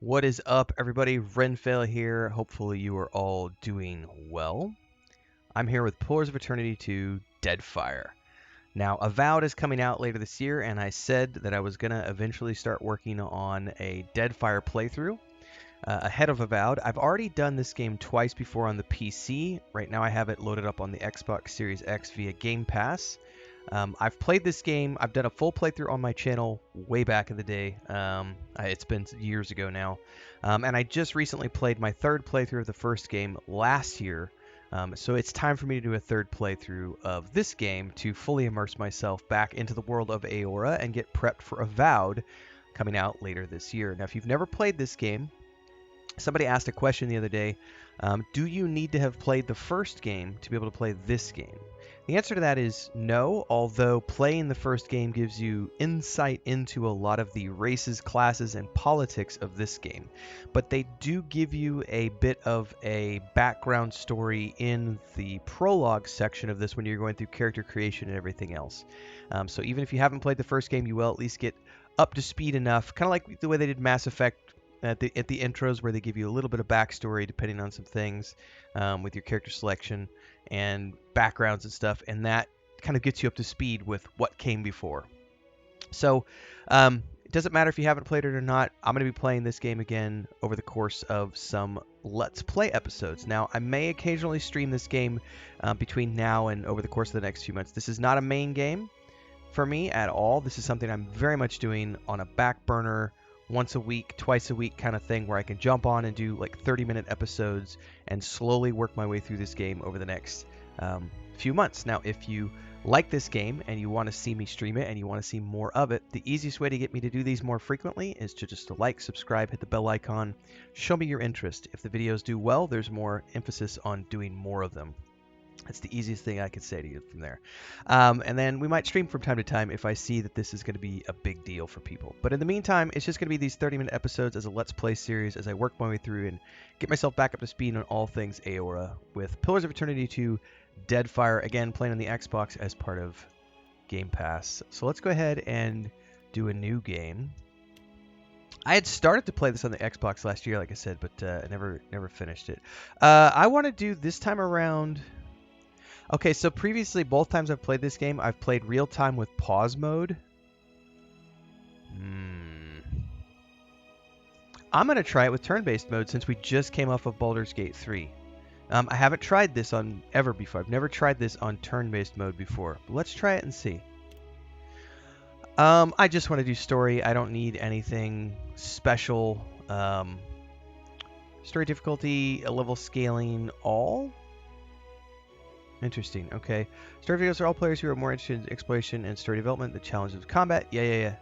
What is up, everybody? Renfail here. Hopefully you are all doing well. I'm here with Pillars of Eternity 2 Deadfire. Now, Avowed is coming out later this year, and I said that I was going to eventually start working on a Deadfire playthrough ahead of Avowed. I've already done this game twice before on the PC. Right now I have it loaded up on the Xbox Series X via Game Pass. I've played this game. I've done a full playthrough on my channel way back in the day. It's been years ago now. And I just recently played my third playthrough of the first game last year. So it's time for me to do a third playthrough of this game to fully immerse myself back into the world of Eora and get prepped for Avowed coming out later this year. Now, if you've never played this game, somebody asked a question the other day. Do you need to have played the first game to be able to play this game? The answer to that is no, although playing the first game gives you insight into a lot of the races, classes, and politics of this game. But they do give you a bit of a background story in the prologue section of this when you're going through character creation and everything else. So even if you haven't played the first game, you will at least get up to speed enough, kind of like the way they did Mass Effect at the intros, where they give you a little bit of backstory depending on some things with your character selection and backgrounds and stuff, and that kind of gets you up to speed with what came before. So it doesn't matter if you haven't played it or not. I'm going to be playing this game again over the course of some Let's Play episodes. Now, I may occasionally stream this game between now and over the course of the next few months. This is not a main game for me at all. This is something I'm very much doing on a back burner, once a week, twice a week kind of thing, where I can jump on and do like 30-minute episodes and slowly work my way through this game over the next few months. Now, if you like this game and you want to see me stream it and you want to see more of it, the easiest way to get me to do these more frequently is to just like, subscribe, hit the bell icon, show me your interest. If the videos do well, there's more emphasis on doing more of them. That's the easiest thing I could say to you from there. And then we might stream from time to time if I see that this is going to be a big deal for people. But in the meantime, it's just going to be these 30-minute episodes as a Let's Play series as I work my way through and get myself back up to speed on all things Eora with Pillars of Eternity 2 Deadfire, again, playing on the Xbox as part of Game Pass. So let's go ahead and do a new game. I had started to play this on the Xbox last year, like I said, but I never finished it. I want to do this time around... Okay, so previously, both times I've played this game, I've played real-time with pause mode. I'm going to try it with turn-based mode since we just came off of Baldur's Gate 3. I haven't tried this on ever before. I've never tried this on turn-based mode before. But let's try it and see. I just want to do story. I don't need anything special. Story difficulty, level scaling, all? Interesting. Okay. Story videos are all players who are more interested in exploration and story development. The challenges of combat. Yeah.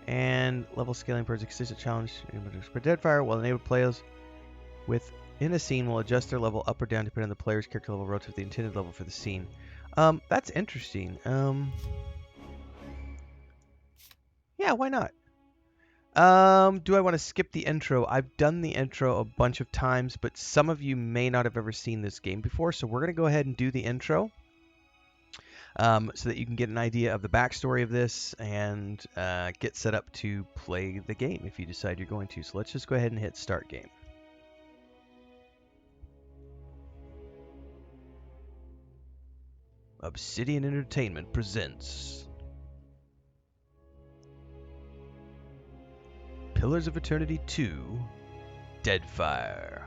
And level scaling for a consistent challenge. For Deadfire, while enabled players within a scene will adjust their level up or down depending on the player's character level relative to the intended level for the scene. That's interesting. Yeah, why not? Do I want to skip the intro? I've done the intro a bunch of times, but some of you may not have ever seen this game before, so we're going to go ahead and do the intro so that you can get an idea of the backstory of this and get set up to play the game if you decide you're going to. So let's just go ahead and hit Start Game. Obsidian Entertainment presents Pillars of Eternity 2 Deadfire.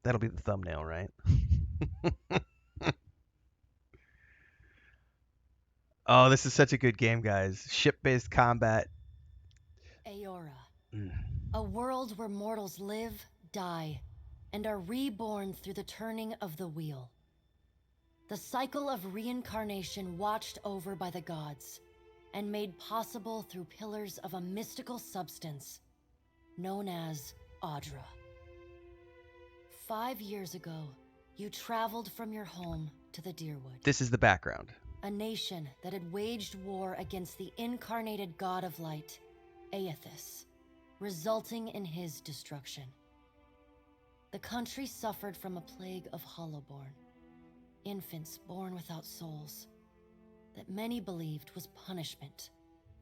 That'll be the thumbnail, right? Oh, this is such a good game, guys. Ship-based combat. Eora. A world where mortals live, die, and are reborn through the turning of the wheel. The cycle of reincarnation watched over by the gods and made possible through pillars of a mystical substance known as Audra. 5 years ago, you traveled from your home to the Deerwood. This is the background. A nation that had waged war against the incarnated god of light, Aethys, resulting in his destruction. The country suffered from a plague of hollowborn, infants born without souls, that many believed was punishment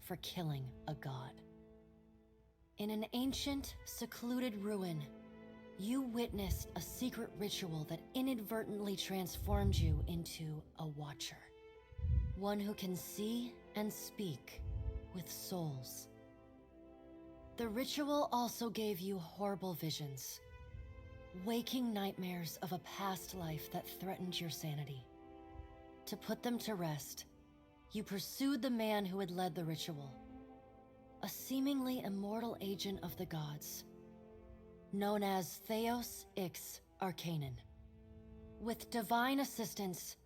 for killing a god. In an ancient, secluded ruin, you witnessed a secret ritual that inadvertently transformed you into a watcher. One who can see and speak with souls. The ritual also gave you horrible visions, waking nightmares of a past life that threatened your sanity. To put them to rest, you pursued the man who had led the ritual, a seemingly immortal agent of the gods, known as Theos Ix Arcanon. With divine assistance,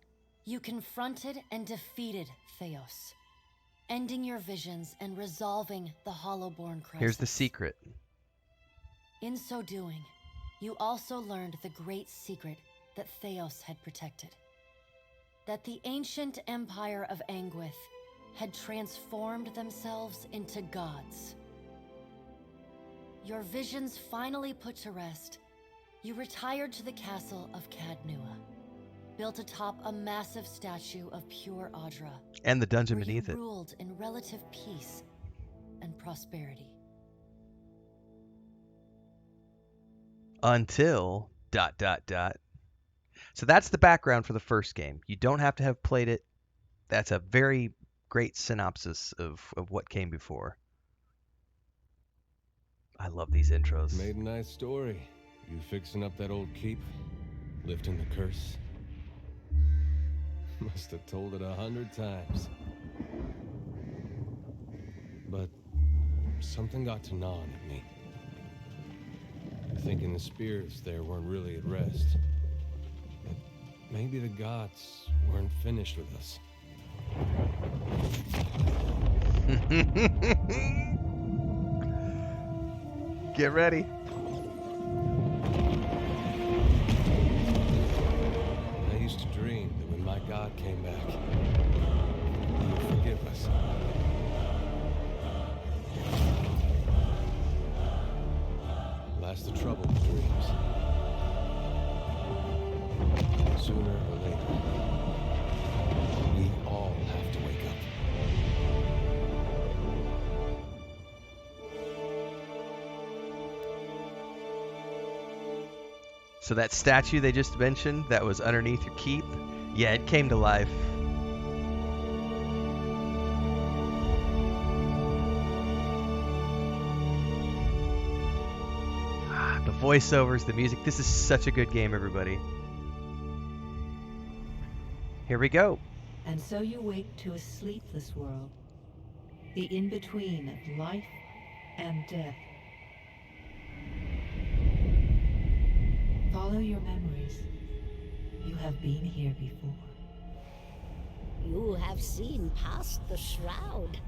you confronted and defeated Theos, ending your visions and resolving the Hollowborn crisis. Here's the secret. In so doing, you also learned the great secret that Theos had protected. That the ancient empire of Anguith had transformed themselves into gods. Your visions finally put to rest, you retired to the castle of Cadnua, built atop a massive statue of pure Audra, And the dungeon where beneath you it. ruled in relative peace and prosperity. Until ... So that's the background for the first game. You don't have to have played it. That's a very great synopsis of what came before. I love these intros. Made a nice story. You fixing up that old keep? Lifting the curse? Must have told it 100 times. But something got to gnawing at me. Thinking the spirits there weren't really at rest. That maybe the gods weren't finished with us. Get ready. I used to dream that when my god came back, he would forgive us. Last the trouble with dreams. Sooner or later, we all have to wake up. So that statue they just mentioned that was underneath your keep, yeah, it came to life. The voiceovers, the music. This is such a good game, everybody. Here we go. And so you wake to a sleepless world, the in-between of life and death. Follow your memories. You have been here before. You have seen past the shroud.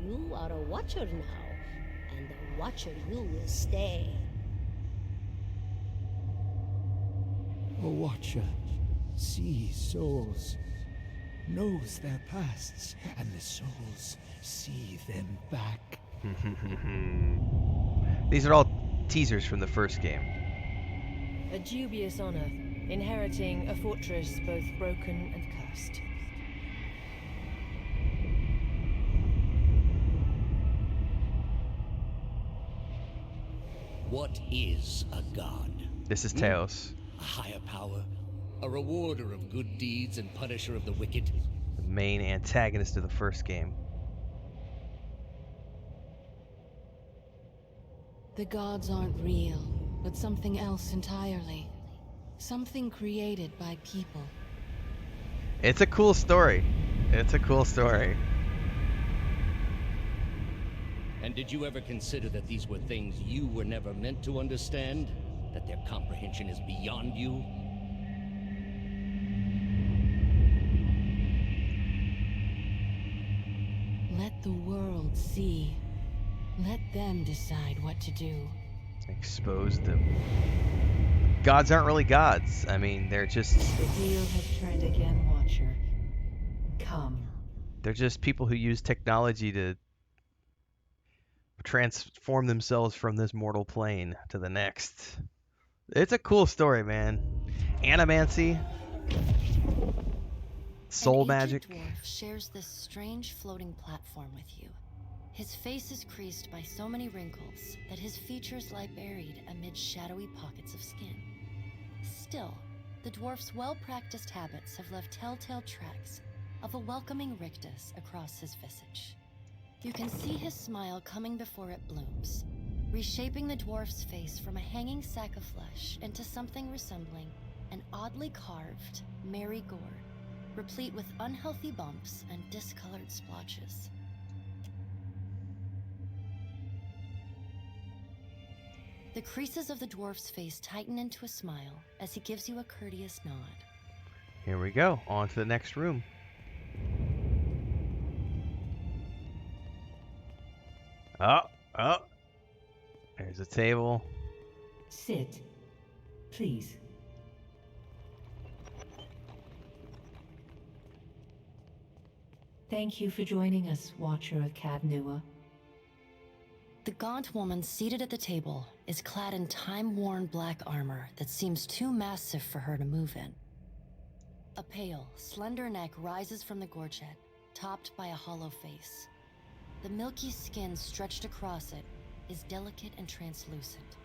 You are a watcher now, and a watcher you will stay. A watcher sees souls, knows their pasts, and the souls see them back. These are all teasers from the first game. A dubious honor, inheriting a fortress both broken and cursed. What is a god? This is Teos, A higher power? A rewarder of good deeds and punisher of the wicked? the main antagonist of the first game. The gods aren't real, but something else entirely. Something created by people. It's a cool story. It's a cool story. And did you ever consider that these were things you were never meant to understand? That their comprehension is beyond you? Let the world see. Let them decide what to do. Expose them. Gods aren't really gods. I mean, they're just... The wheel has turned again, Watcher. Come. They're just people who use technology to transform themselves from this mortal plane to the next. It's a cool story, man. Animancy. Soul An magic. ancient dwarf shares this strange floating platform with you. His face is creased by so many wrinkles that his features lie buried amid shadowy pockets of skin. Still, the dwarf's well-practiced habits have left telltale tracks of a welcoming rictus across his visage. You can see his smile coming before it blooms, reshaping the dwarf's face from a hanging sack of flesh into something resembling an oddly carved, merry gourd, replete with unhealthy bumps and discolored splotches. The creases of the dwarf's face tighten into a smile as he gives you a courteous nod. Here we go, on to the next room. Oh, there's a table. Sit, please. Thank you for joining us, Watcher of Cadnua. The gaunt woman seated at the table is clad in time-worn black armor that seems too massive for her to move in. A pale, slender neck rises from the gorget, topped by a hollow face. The milky skin stretched across it is delicate and translucent,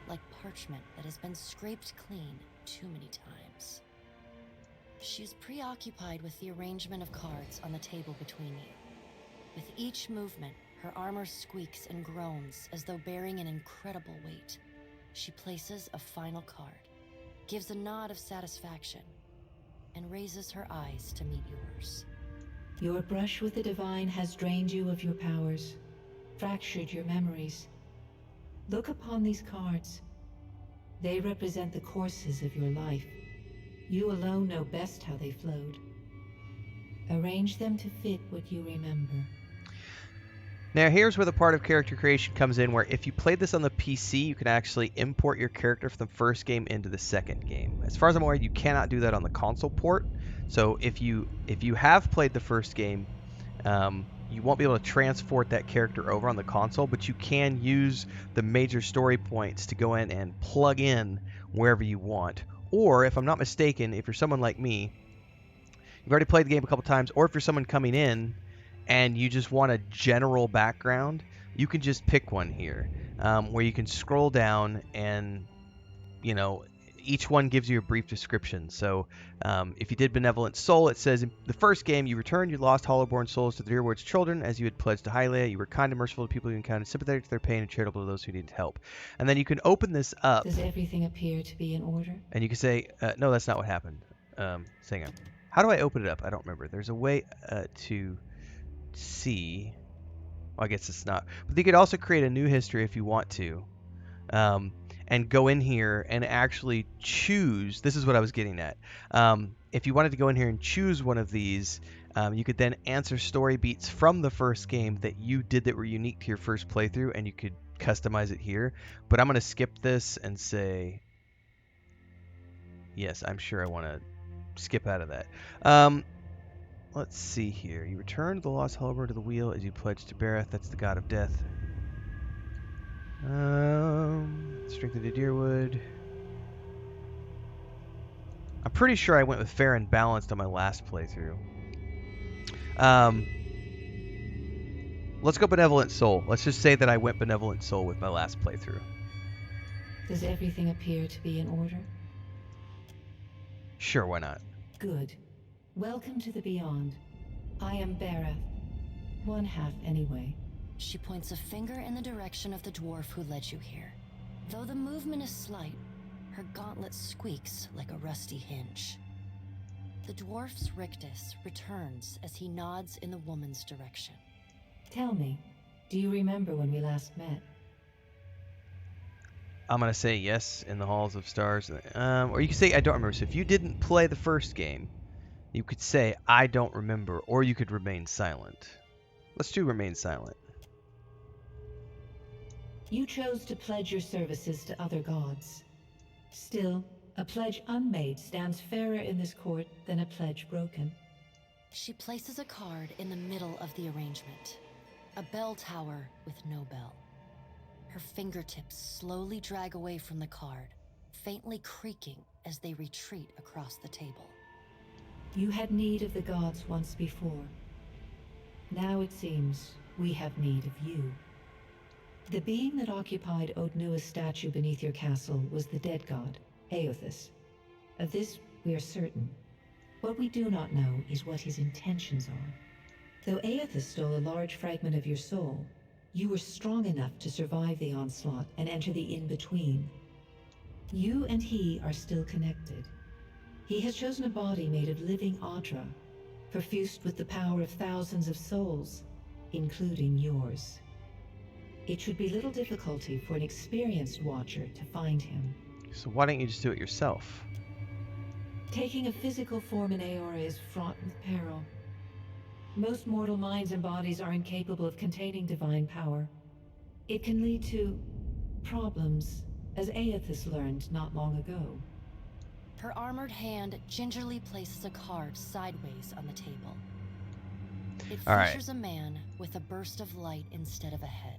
like parchment that has been scraped clean too many times. She is preoccupied with the arrangement of cards on the table between you. With each movement, her armor squeaks and groans as though bearing an incredible weight. She places a final card, gives a nod of satisfaction, and raises her eyes to meet yours. Your brush with the divine has drained you of your powers, fractured your memories. Look upon these cards. They represent the courses of your life. You alone know best how they flowed. Arrange them to fit what you remember. Now here's where the part of character creation comes in, where if you played this on the PC, you can actually import your character from the first game into the second game. As far as I'm aware, you cannot do that on the console port. So if you have played the first game, you won't be able to transport that character over on the console, but you can use the major story points to go in and plug in wherever you want. Or, if I'm not mistaken, if you're someone like me, you've already played the game a couple times, or if you're someone coming in and you just want a general background, you can just pick one here, where you can scroll down and, you know, each one gives you a brief description. So if you did Benevolent Soul, it says, in the first game, you returned your lost Hollowborn souls to the Dearwood's children, as you had pledged to Hylia. You were kind and merciful to people you encountered, sympathetic to their pain, and charitable to those who needed help. And then you can open this up. Does everything appear to be in order? And you can say, no, that's not what happened. Hang on. How do I open it up? I don't remember. There's a way to see. Well, I guess it's not. But you could also create a new history if you want to. And go in here and actually choose. This is what I was getting at. If you wanted to go in here and choose one of these, you could then answer story beats from the first game that you did that were unique to your first playthrough, and you could customize it here. But I'm going to skip this and say, yes, I'm sure I want to skip out of that. Let's see here. You returned the lost Hollowborn to the wheel as you pledged to Bareth. That's the god of death. Strength of the Dearwood. I'm pretty sure I went with fair and balanced on my last playthrough. Let's go Benevolent Soul. Let's just say that I went Benevolent Soul with my last playthrough. Does everything appear to be in order? Sure, why not? Good. Welcome to the Beyond. I am Bareth. One half, anyway. She points a finger in the direction of the dwarf who led you here. Though the movement is slight, her gauntlet squeaks like a rusty hinge. The dwarf's rictus returns as he nods in the woman's direction. Tell me, do you remember when we last met? I'm going to say yes, in the Halls of Stars. Or you can say I don't remember. So if you didn't play the first game, you could say I don't remember, or you could remain silent. Let's do remain silent. You chose to pledge your services to other gods. Still, a pledge unmade stands fairer in this court than a pledge broken. She places a card in the middle of the arrangement. A bell tower with no bell. Her fingertips slowly drag away from the card, faintly creaking as they retreat across the table. You had need of the gods once before. Now it seems we have need of you. The being that occupied Odnua's statue beneath your castle was the dead god, Aothus. Of this we are certain. What we do not know is what his intentions are. Though Aothus stole a large fragment of your soul, you were strong enough to survive the onslaught and enter the in-between. You and he are still connected. He has chosen a body made of living Audra, perfused with the power of thousands of souls, including yours. It should be little difficulty for an experienced watcher to find him. So why don't you just do it yourself? Taking a physical form in Eora is fraught with peril. Most mortal minds and bodies are incapable of containing divine power. It can lead to problems, as Aothus learned not long ago. Her armored hand gingerly places a card sideways on the table. It features a man with a burst of light instead of a head.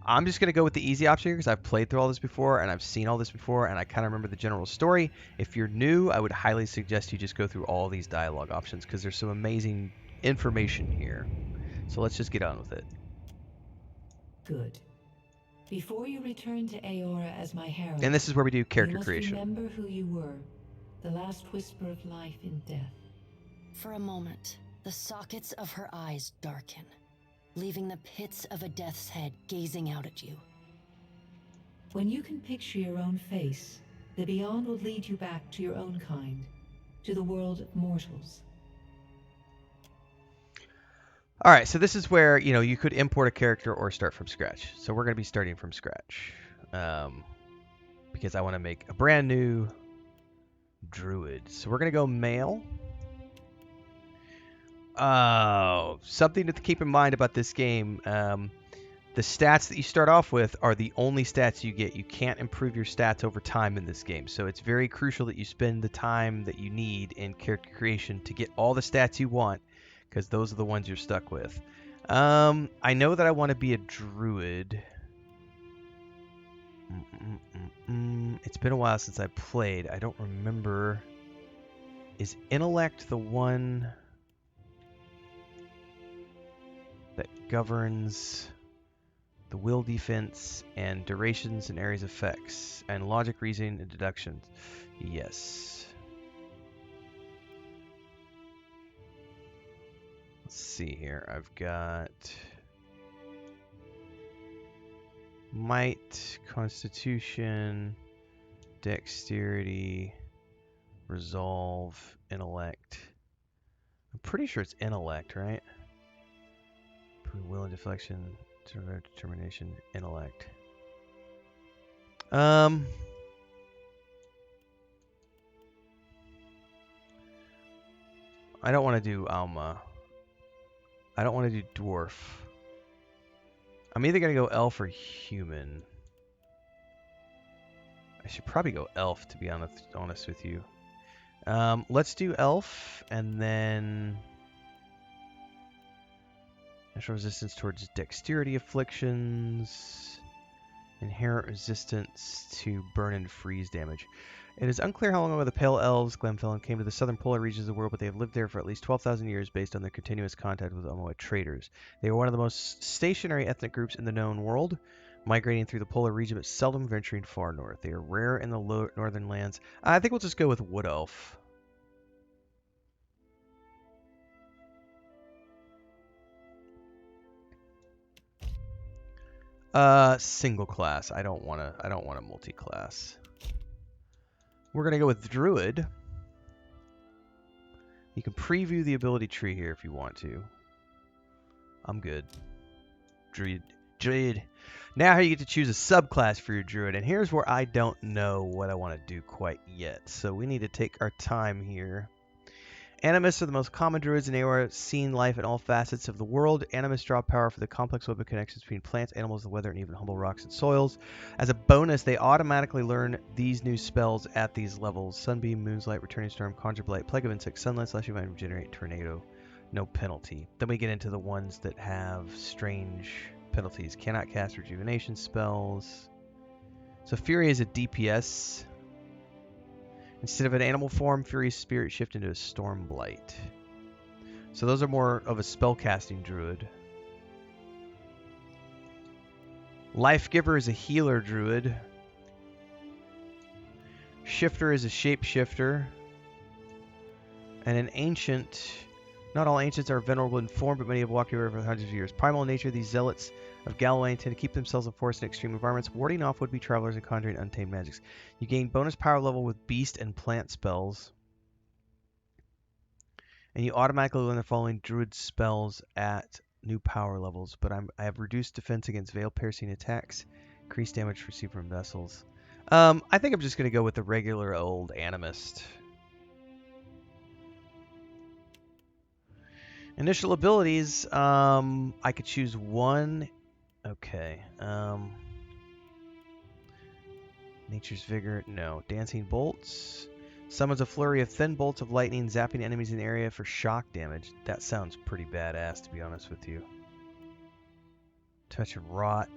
I'm just going to go with the easy option here because I've played through all this before and I've seen all this before and I kind of remember the general story. If you're new, I would highly suggest you just go through all these dialogue options because there's some amazing information here. So let's just get on with it. Good. Before you return to Eora as my herald, and this is where we do character creation. Remember who you were, the last whisper of life in death. For a moment, the sockets of her eyes darken, leaving the pits of a death's head gazing out at you. When you can picture your own face, the Beyond will lead you back to your own kind, to the world of mortals. All right, so this is where, you know, you could import a character or start from scratch. So we're going to be starting from scratch because I want to make a brand new druid. So we're going to go male. Something to keep in mind about this game, the stats that you start off with are the only stats you get. You can't improve your stats over time in this game. So it's very crucial that you spend the time that you need in character creation to get all the stats you want, because those are the ones you're stuck with. I know that I want to be a druid. It's been a while since I played. I don't remember. Is intellect the one that governs the will defense and durations and areas effects and logic, reasoning, and deductions? Yes. Let's see here. I've got might, constitution, dexterity, resolve, intellect. I'm pretty sure it's intellect, right? Will and deflection, determination, intellect. I don't want to do Alma. I don't want to do dwarf. I'm either going to go elf or human. I should probably go elf, to be honest with you. Let's do elf, and then natural resistance towards dexterity afflictions, inherent resistance to burn and freeze damage. It is unclear how long ago the Pale Elves, Glenfellan, came to the southern polar regions of the world, but they have lived there for at least 12,000 years based on their continuous contact with Omoa traders. They are one of the most stationary ethnic groups in the known world, migrating through the polar region but seldom venturing far north. They are rare in the northern lands. I think we'll just go with Wood Elf. Single class. I don't want a multi-class. We're going to go with Druid. You can preview the ability tree here if you want to. I'm good. Druid. Now you get to choose a subclass for your Druid, and here's where I don't know what I want to do quite yet. So we need to take our time here. Animists are the most common druids in Eora, seen life in all facets of the world. Animists draw power for the complex web of connections between plants, animals, the weather, and even humble rocks and soils. As a bonus, they automatically learn these new spells at these levels: Sunbeam, Moonslight, Returning Storm, Conjure Blight, Plague of Insects, Sunlight, Slash Event, Regenerate, Tornado. No penalty. Then we get into the ones that have strange penalties. Cannot cast Rejuvenation spells. So Fury is a DPS. Instead of an animal form, Fury's spirit shift into a Storm Blight. So those are more of a spellcasting druid. Life Giver is a healer druid. Shifter is a shapeshifter. And an ancient. Not all ancients are venerable in form, but many have walked here for hundreds of years. Primal in nature, these zealots of Galloway tend to keep themselves in forest in extreme environments, warding off would-be travelers and conjuring untamed magics. You gain bonus power level with beast and plant spells. And you automatically learn the following druid spells at new power levels. But I have reduced defense against veil-piercing attacks. Increased damage received from vessels. I think I'm just going to go with the regular old animist. Initial abilities, I could choose one. Okay. Nature's Vigor, no. Dancing Bolts. Summons a flurry of thin bolts of lightning, zapping enemies in the area for shock damage. That sounds pretty badass, to be honest with you. Touch of Rot.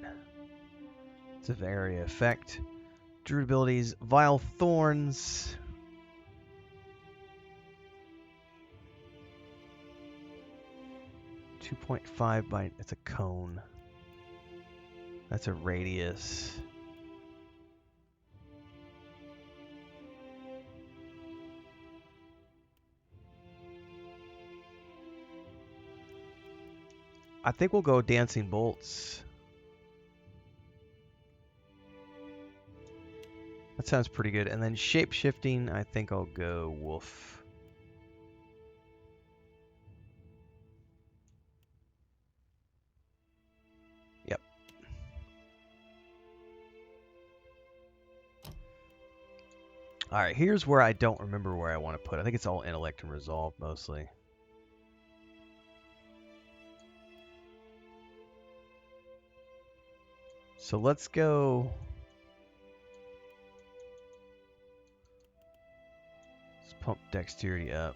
It's an area effect. Druid abilities, Vile Thorns. .5 by, it's a cone. That's a radius. I think we'll go Dancing Bolts. That sounds pretty good. And then shape-shifting, I think I'll go Wolf. Alright, here's where I don't remember where I want to put. I think it's all intellect and resolve mostly. So let's go. Let's pump dexterity up.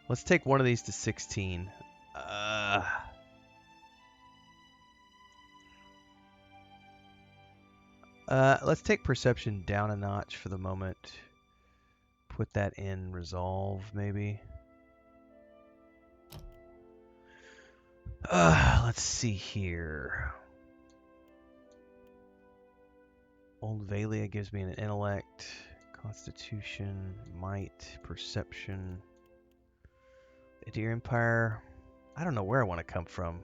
Let's take one of these to 16. Let's take perception down a notch for the moment. Put that in resolve, maybe. Let's see here. Old Valia gives me an intellect, constitution, might, perception. Deer Empire. I don't know where I want to come from.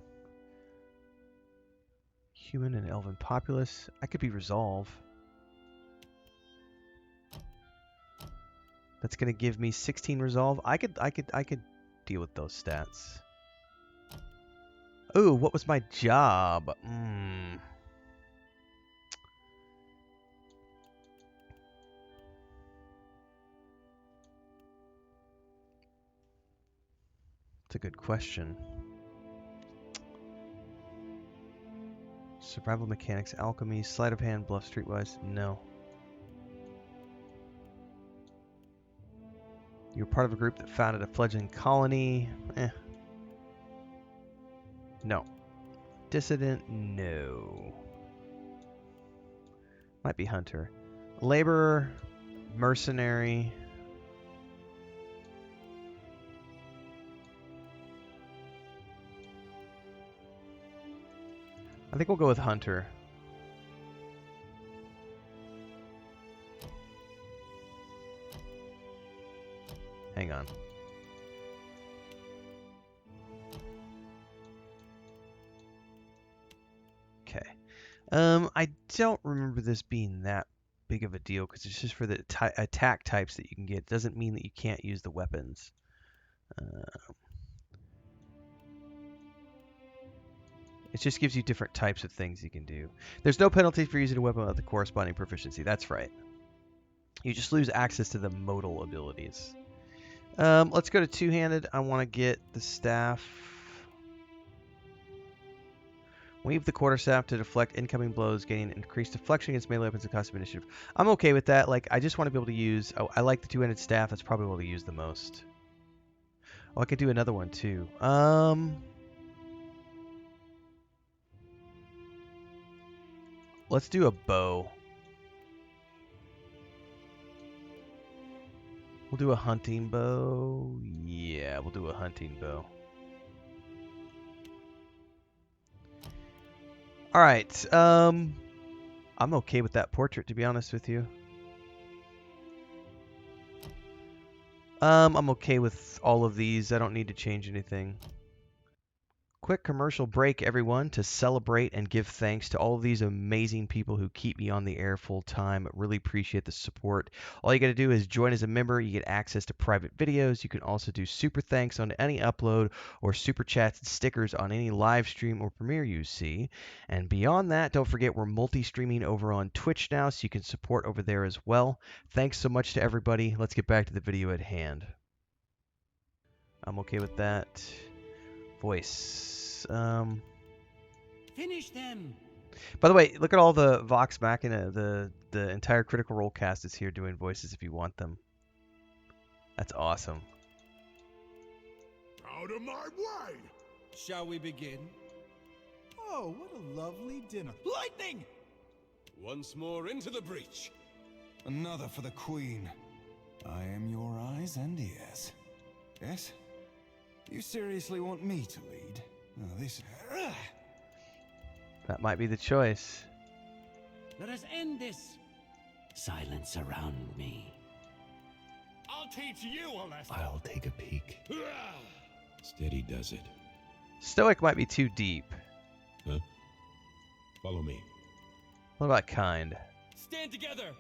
Human and elven populace. I could be resolve. That's gonna give me 16 resolve. I could deal with those stats. Ooh, what was my job? That's a good question. Survival mechanics, alchemy, sleight of hand, bluff, streetwise. No. You're part of a group that founded a fledgling colony. No. Dissident? No. Might be hunter. Laborer, mercenary. I think we'll go with hunter. Hang on. Okay. I don't remember this being that big of a deal because it's just for the attack types that you can get. It doesn't mean that you can't use the weapons. It just gives you different types of things you can do. There's no penalty for using a weapon without the corresponding proficiency. That's right. You just lose access to the modal abilities. Let's go to two-handed. I want to get the staff. Weave the quarterstaff to deflect incoming blows, gaining increased deflection against melee weapons and cost of initiative. I'm okay with that. Like, I just want to be able to use... Oh, I like the two-handed staff. That's probably what I'll use the most. Oh, I could do another one, too. Let's do a bow. We'll do a hunting bow. Yeah, we'll do a hunting bow. All right. I'm okay with that portrait, to be honest with you. I'm okay with all of these. I don't need to change anything. Quick commercial break, everyone, to celebrate and give thanks to all of these amazing people who keep me on the air full time. Really appreciate the support. All you got to do is join as a member. You get access to private videos. You can also do super thanks on any upload or super chats and stickers on any live stream or premiere you see. And beyond that, don't forget we're multi-streaming over on Twitch now, so you can support over there as well. Thanks so much to everybody. Let's get back to the video at hand. I'm okay with that. Voice. Finish them. By the way, look at all the Vox Machina. The entire Critical Role cast is here doing voices if you want them. That's awesome. Out of my way! Shall we begin? Oh, what a lovely dinner. Lightning! Once more into the breach. Another for the Queen. I am your eyes and ears. Yes? You seriously want me to lead? Oh, this... That might be the choice. Let us end this. Silence around me. I'll teach you a lesson. I'll take a peek. Steady does it. Stoic might be too deep. Huh? Follow me. What about kind? Stand together.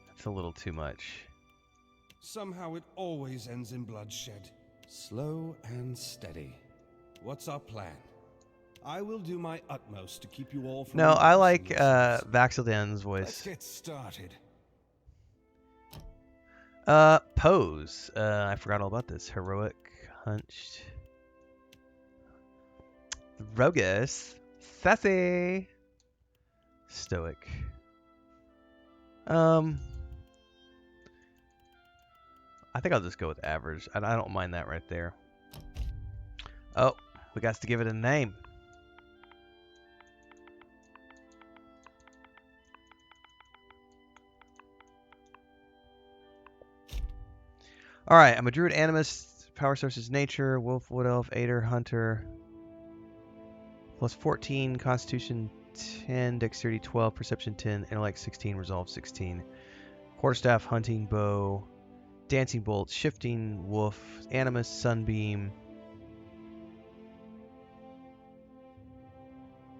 That's a little too much. Somehow it always ends in bloodshed. Slow and steady. What's our plan? I will do my utmost to keep you all from... No, I like Vaxildan's voice. Let's get started. Pose. I forgot all about this. Heroic, hunched, roguish, sassy, stoic. I think I'll just go with average. I don't mind that right there. Oh, we got to give it a name. All right, I'm a druid animist. Power source is nature. Wolf, wood elf, aider, hunter. Plus 14, constitution 10, dexterity 12, perception 10, intellect 16, resolve 16. Quarterstaff, hunting bow, dancing bolt, shifting wolf, animus, sunbeam.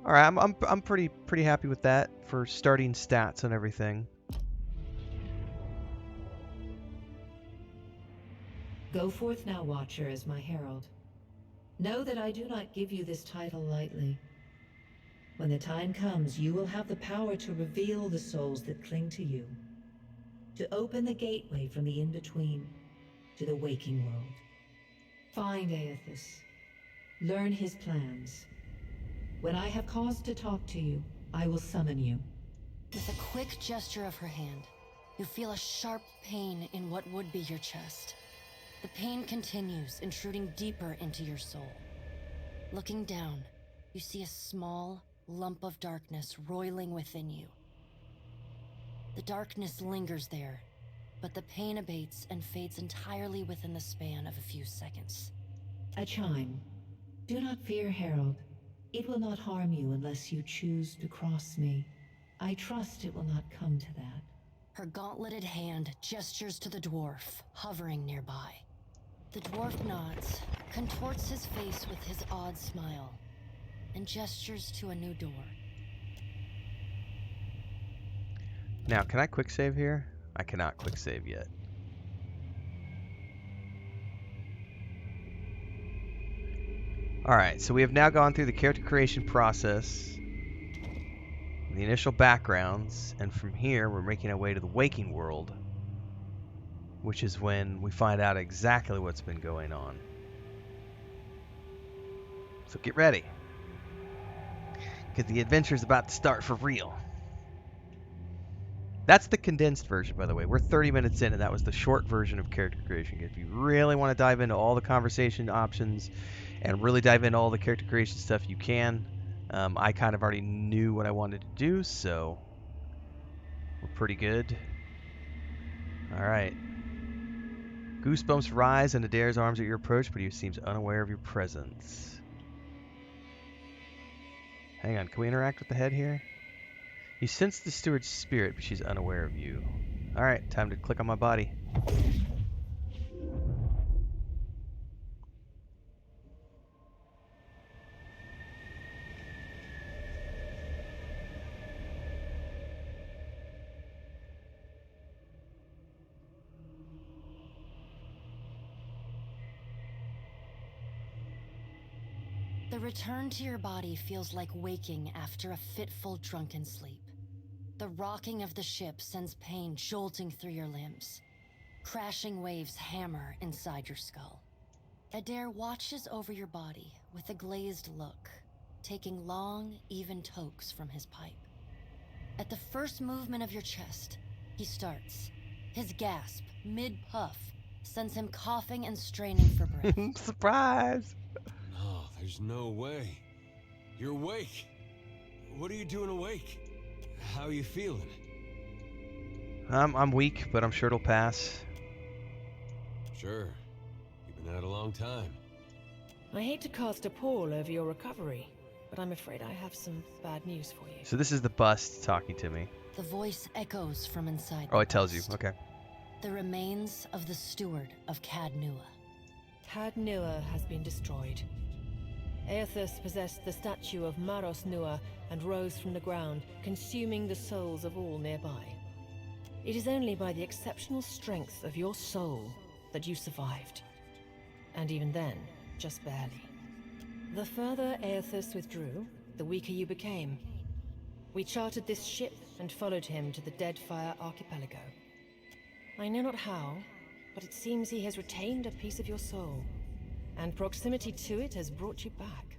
All right, I'm pretty happy with that for starting stats and everything. Go forth now, Watcher, as my herald. Know that I do not give you this title lightly. When the time comes, you will have the power to reveal the souls that cling to you, to open the gateway from the in-between to the waking world. Find Aethys. Learn his plans. When I have cause to talk to you, I will summon you. With a quick gesture of her hand, you feel a sharp pain in what would be your chest. The pain continues, intruding deeper into your soul. Looking down, you see a small lump of darkness roiling within you. The darkness lingers there, but the pain abates and fades entirely within the span of a few seconds. A chime. Do not fear, Herald. It will not harm you unless you choose to cross me. I trust it will not come to that. Her gauntleted hand gestures to the dwarf, hovering nearby. The dwarf nods, contorts his face with his odd smile, and gestures to a new door. Now, can I quick save here? I cannot quick save yet. Alright, so we have now gone through the character creation process, the initial backgrounds, and from here we're making our way to the waking world, which is when we find out exactly what's been going on. So get ready, because the adventure's about to start for real. That's the condensed version, by the way. We're 30 minutes in, and that was the short version of character creation. If you really want to dive into all the conversation options and really dive into all the character creation stuff, you can. I kind of already knew what I wanted to do, so we're pretty good. All right. Goosebumps rise in Adair's arms at your approach, but he seems unaware of your presence. Hang on, can we interact with the head here? You sense the steward's spirit, but she's unaware of you. Alright, time to click on my body. The return to your body feels like waking after a fitful drunken sleep. The rocking of the ship sends pain jolting through your limbs. Crashing waves hammer inside your skull. Adair watches over your body with a glazed look, taking long, even tokes from his pipe. At the first movement of your chest, he starts. His gasp, mid-puff, sends him coughing and straining for breath. Surprise! No, there's no way. You're awake. What are you doing awake? How are you feeling? I'm weak, but I'm sure it'll pass. Sure. You've been out a long time. I hate to cast a pall over your recovery, but I'm afraid I have some bad news for you. So this is the bust talking to me. The voice echoes from inside. Oh, it tells you. Okay. The remains of the steward of Cad Nua. Cad Nua has been destroyed. Aethus possessed the statue of Maros Nua and rose from the ground, consuming the souls of all nearby. It is only by the exceptional strength of your soul that you survived. And even then, just barely. The further Aethus withdrew, the weaker you became. We chartered this ship and followed him to the Deadfire archipelago. I know not how, but it seems he has retained a piece of your soul, and proximity to it has brought you back.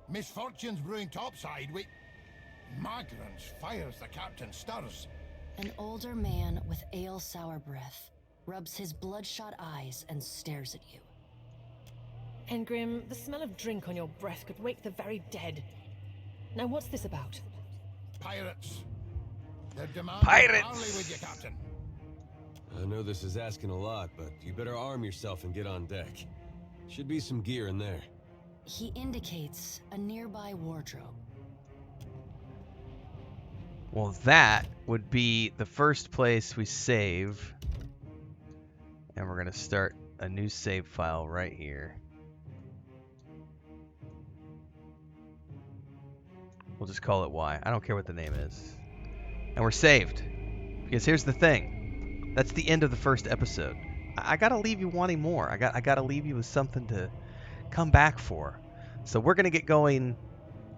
Misfortunes brewing topside, we... Migrants fires the captain stirs. An older man with ale-sour breath rubs his bloodshot eyes and stares at you. Engrim, the smell of drink on your breath could wake the very dead. Now what's this about? Pirates. They're demanding Pirates! parley with you, Captain. I know this is asking a lot, but you better arm yourself and get on deck. Should be some gear in there. He indicates a nearby wardrobe. Well, that would be the first place we save. And we're going to start a new save file right here. We'll just call it Y. I don't care what the name is. And we're saved. Because here's the thing. That's the end of the first episode. I gotta leave you wanting more. I gotta leave you with something to come back for. So we're gonna get going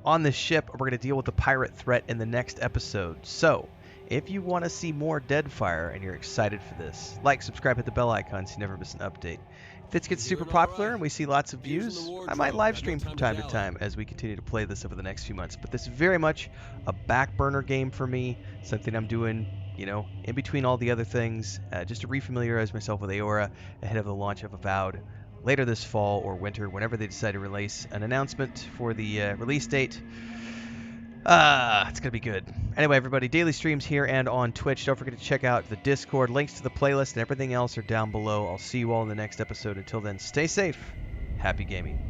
on this ship. We're gonna deal with the pirate threat in the next episode. So if you want to see more Deadfire and you're excited for this, like, subscribe, hit the bell icon so you never miss an update. If this gets super popular and we see lots of views, I might live stream from time to time as we continue to play this over the next few months. But this is very much a back burner game for me, something I'm doing, you know, in between all the other things, just to refamiliarize myself with Eora ahead of the launch of Avowed later this fall or winter, whenever they decide to release an announcement for the release date. It's gonna be good. Anyway, everybody, daily streams here and on Twitch. Don't forget to check out the Discord. Links to the playlist and everything else are down below. I'll see you all in the next episode. Until then, stay safe. Happy gaming.